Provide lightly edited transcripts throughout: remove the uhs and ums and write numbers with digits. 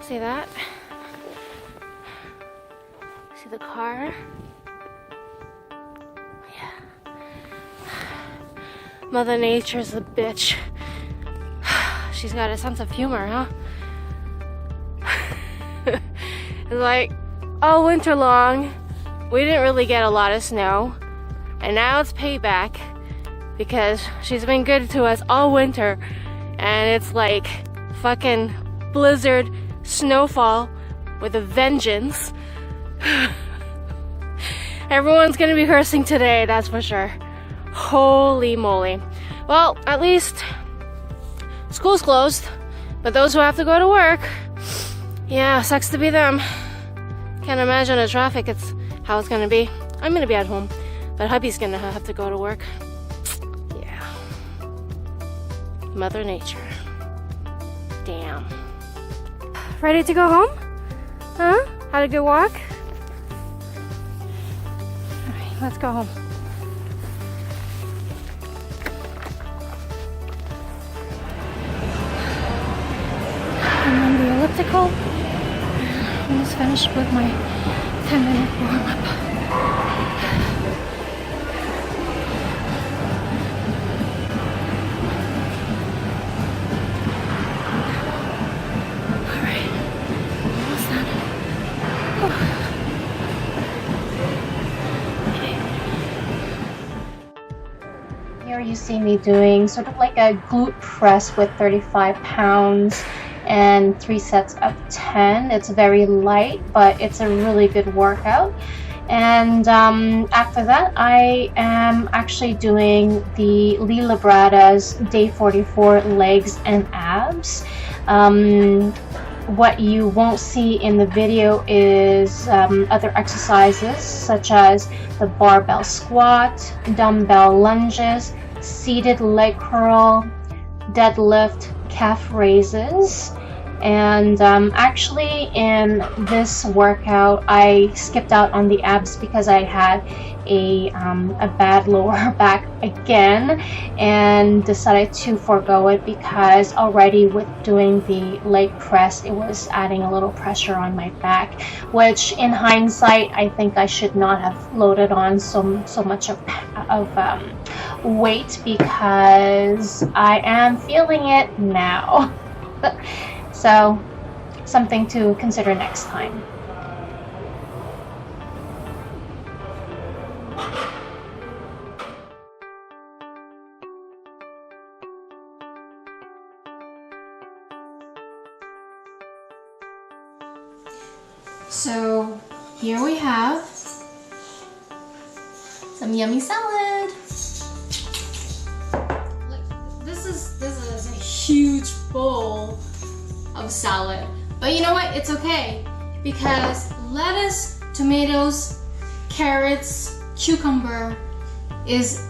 See that? See the car? Yeah. Mother Nature's a bitch. She's got a sense of humor, huh? It's like all winter long, we didn't really get a lot of snow, and now it's payback because she's been good to us all winter, and it's like fucking blizzard snowfall with a vengeance. Everyone's gonna be cursing today, that's for sure. Holy moly. Well, at least school's closed, but those who have to go to work, yeah, sucks to be them. Can't imagine the traffic, it's how it's gonna be. I'm gonna be at home, but hubby's gonna have to go to work. Yeah. Mother Nature. Damn. Ready to go home? Huh? Had a good walk? Alright, let's go home. I'm on the elliptical. I'm almost finished with my 10-minute warm-up. Alright, almost done. Here you see me doing sort of like a glute press with 35 pounds and 3 sets of 10. It's very light, but it's a really good workout. And after that, I am actually doing the Lee Labrada's Day 44 legs and abs. What you won't see in the video is other exercises such as the barbell squat, dumbbell lunges, seated leg curl, deadlift, calf raises. And actually in this workout I skipped out on the abs because I had a bad lower back again, and decided to forego it because already with doing the leg press it was adding a little pressure on my back, which in hindsight I think I should not have loaded on so much of weight, because I am feeling it now. So, something to consider next time. So, here we have some yummy salad. This is a huge bowl of salad, but you know what, it's okay, because lettuce, tomatoes, carrots, cucumber is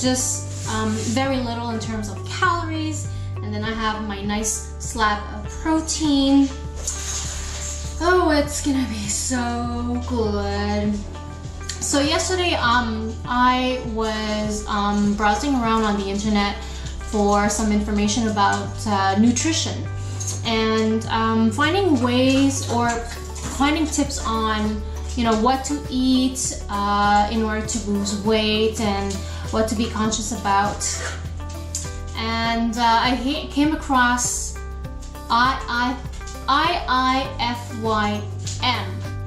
just very little in terms of calories, and then I have my nice slab of protein. Oh, it's gonna be so good. So yesterday I was browsing around on the internet for some information about nutrition, and finding ways or finding tips on, you know, what to eat in order to lose weight and what to be conscious about. And I came across IIFYM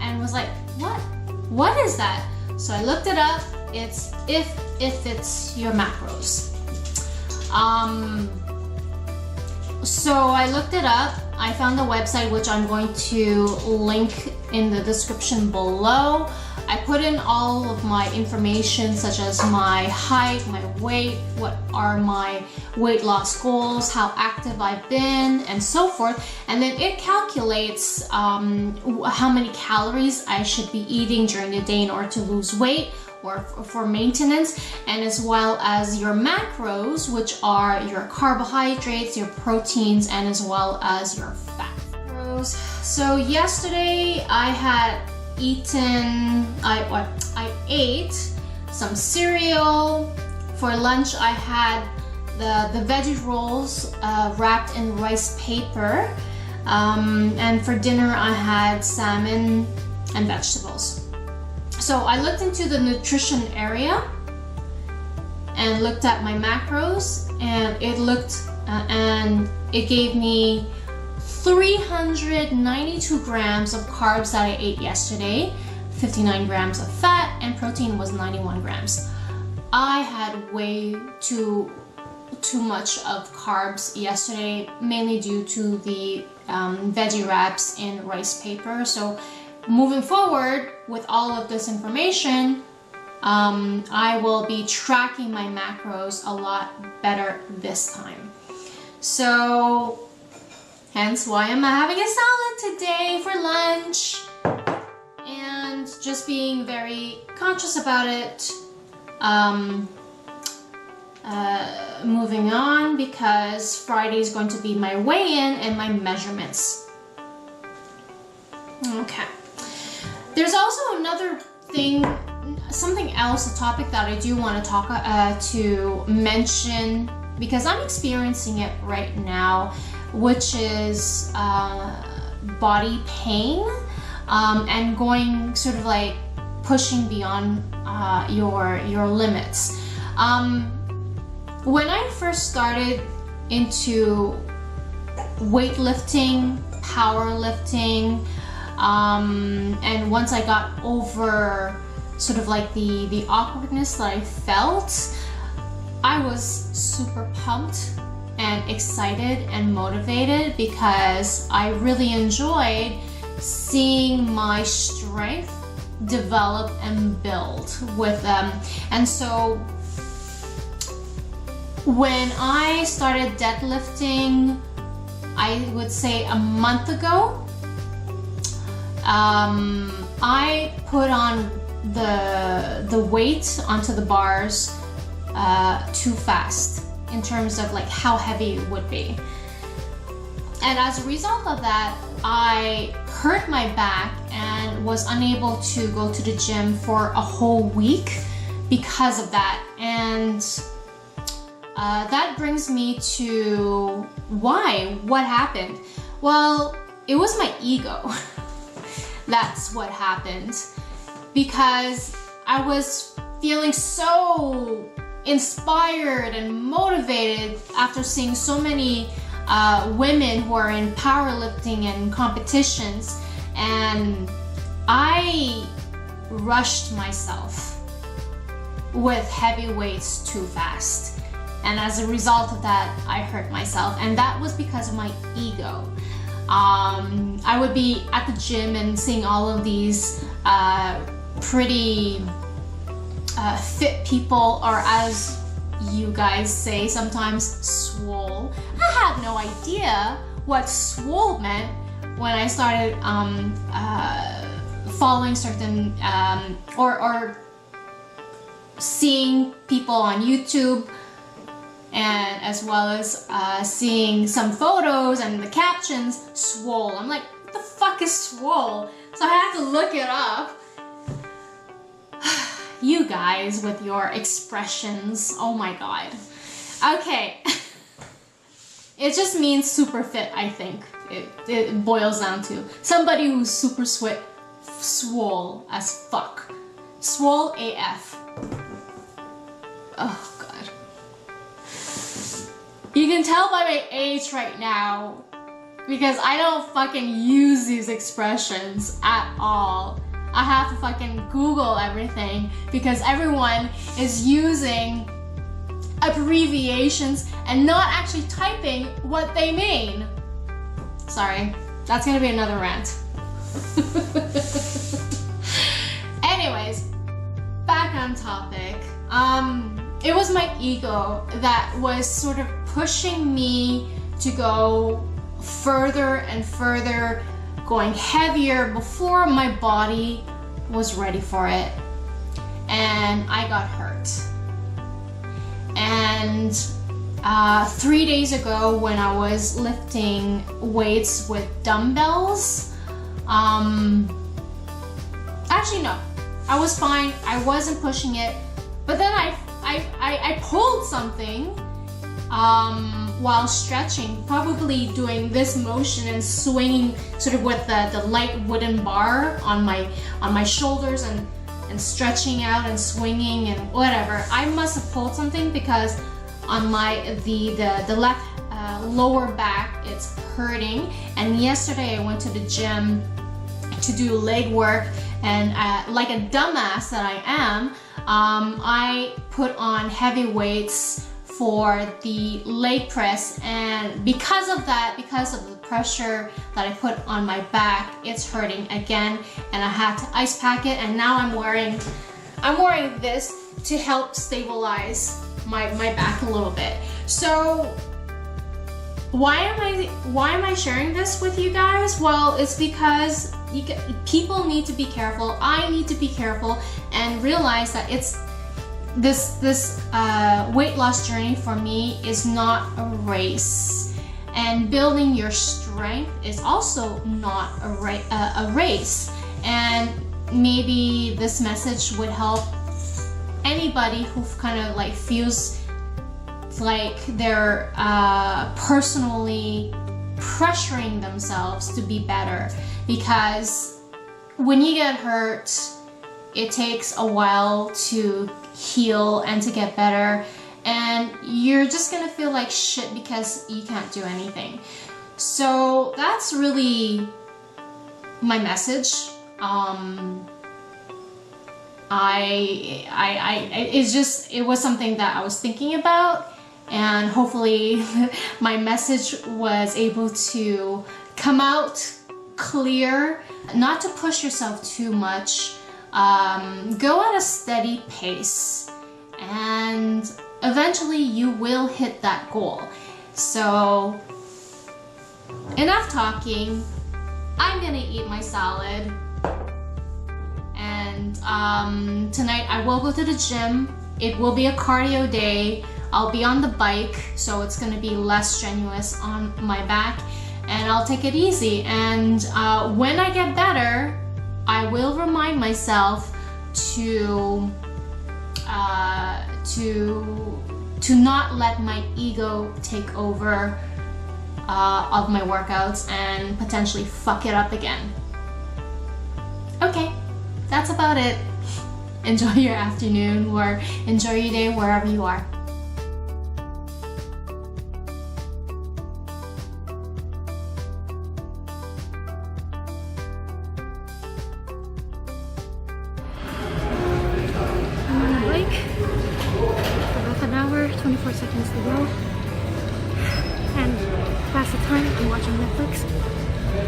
and was like, what is that? So I looked it up. It's if it's your macros. So I looked it up. I found the website, which I'm going to link in the description below. I put in all of my information, such as my height, my weight, what are my weight loss goals, how active I've been, and so forth. And then it calculates how many calories I should be eating during the day in order to lose weight or for maintenance, and as well as your macros, which are your carbohydrates, your proteins, and as well as your fat. So yesterday I had I ate some cereal. For lunch I had the veggie rolls wrapped in rice paper. And for dinner I had salmon and vegetables. So I looked into the nutrition area and looked at my macros, and it gave me 392 grams of carbs that I ate yesterday, 59 grams of fat, and protein was 91 grams. I had way too much of carbs yesterday, mainly due to the veggie wraps in rice paper. So moving forward with all of this information, I will be tracking my macros a lot better this time. So hence why I'm having a salad today for lunch, and just being very conscious about it. Moving on, because Friday is going to be my weigh-in and my measurements. Okay. There's also another thing, something else, a topic that I do want to mention, because I'm experiencing it right now, which is body pain, and going sort of like pushing beyond your limits. When I first started into weightlifting, powerlifting, and once I got over sort of like the awkwardness that I felt, I was super pumped and excited and motivated, because I really enjoyed seeing my strength develop and build with them. And so when I started deadlifting, I would say a month ago, I put on the weight onto the bars too fast in terms of like how heavy it would be. And as a result of that, I hurt my back and was unable to go to the gym for a whole week because of that. And that brings me to what happened? Well, it was my ego. That's what happened, because I was feeling so inspired and motivated after seeing so many women who are in powerlifting and competitions, and I rushed myself with heavy weights too fast. And as a result of that, I hurt myself, and that was because of my ego. I would be at the gym and seeing all of these pretty fit people, or as you guys say sometimes, swole. I had no idea what swole meant when I started following certain or seeing people on YouTube, and as well as seeing some photos and the captions, swole. I'm like, what the fuck is swole? So I had to look it up. You guys with your expressions, oh my god. Okay. It just means super fit, I think. It boils down to somebody who's super swole as fuck. Swole AF. Oh god. You can tell by my age right now, because I don't fucking use these expressions at all. I have to fucking Google everything, because everyone is using abbreviations and not actually typing what they mean. Sorry, that's gonna be another rant. Anyways, back on topic. It was my ego that was sort of pushing me to go further and further, going heavier before my body was ready for it, and I got hurt. And 3 days ago, when I was lifting weights with dumbbells, actually no, I was fine, I wasn't pushing it, but then I pulled something while stretching, probably doing this motion and swinging sort of with the light wooden bar on my shoulders and stretching out and swinging and whatever. I must have pulled something because on the left lower back it's hurting. And yesterday I went to the gym to do leg work, and like a dumbass that I am, I put on heavy weights for the leg press, and because of that, because of the pressure that I put on my back, it's hurting again, and I had to ice pack it, and now I'm wearing this to help stabilize my back a little bit. So why am I sharing this with you guys? Well, it's because people need to be careful. I need to be careful and realize that it's this weight loss journey for me is not a race, and building your strength is also not a race. And maybe this message would help anybody who kind of like feels like they're personally pressuring themselves to be better, because when you get hurt, it takes a while to heal and to get better, and you're just gonna feel like shit because you can't do anything. So that's really my message. It was something that I was thinking about, and hopefully my message was able to come out clear. Not to push yourself too much. Go at a steady pace, and eventually you will hit that goal. So enough talking. I'm gonna eat my salad, and tonight I will go to the gym. It will be a cardio day. I'll be on the bike, so it's gonna be less strenuous on my back, and I'll take it easy. And when I get better, I will remind myself to not let my ego take over of my workouts and potentially fuck it up again. Okay, that's about it. Enjoy your afternoon or enjoy your day wherever you are. I'm on a bike for about an hour, 24 seconds to go. And pass the time, I'm watching Netflix,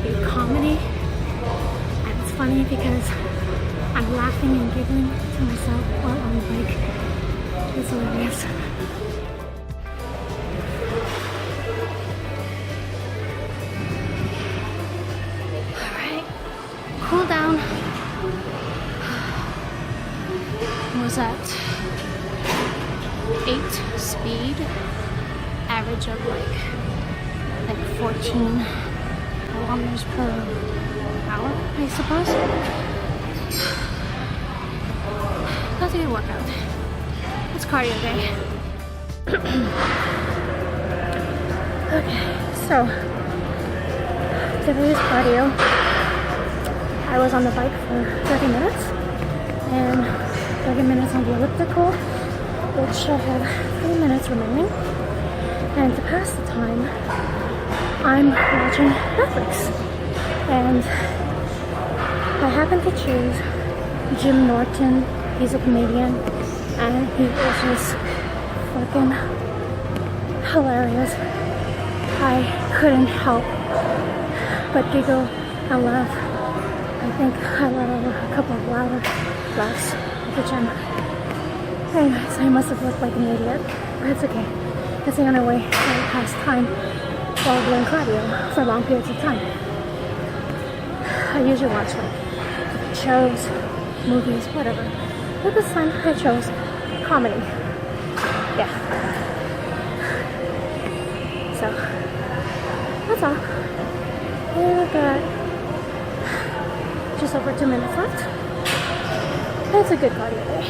a comedy, and it's funny because I'm laughing and giggling to myself while on the bike. It's hilarious. Alright, cool down. Was at 8 speed, average of like 14 kilometers per hour, I suppose. That's a good workout. It's cardio day. Okay, so today's cardio. I was on the bike for 30 minutes and 30 minutes on the elliptical, which I have 3 minutes remaining. And to pass the time, I'm watching Netflix. And I happen to choose Jim Norton. He's a comedian, and he is just fucking hilarious. I couldn't help but giggle and laugh. I think I let out a couple of louder laughs at the gym. Anyways, I must have looked like an idiot, but it's okay. It's the only way I pass time while doing cardio for long periods of time. I usually watch like shows, movies, whatever. But this time I chose comedy. Yeah. So that's all. And I've got just over 2 minutes left. It's a good cardio day.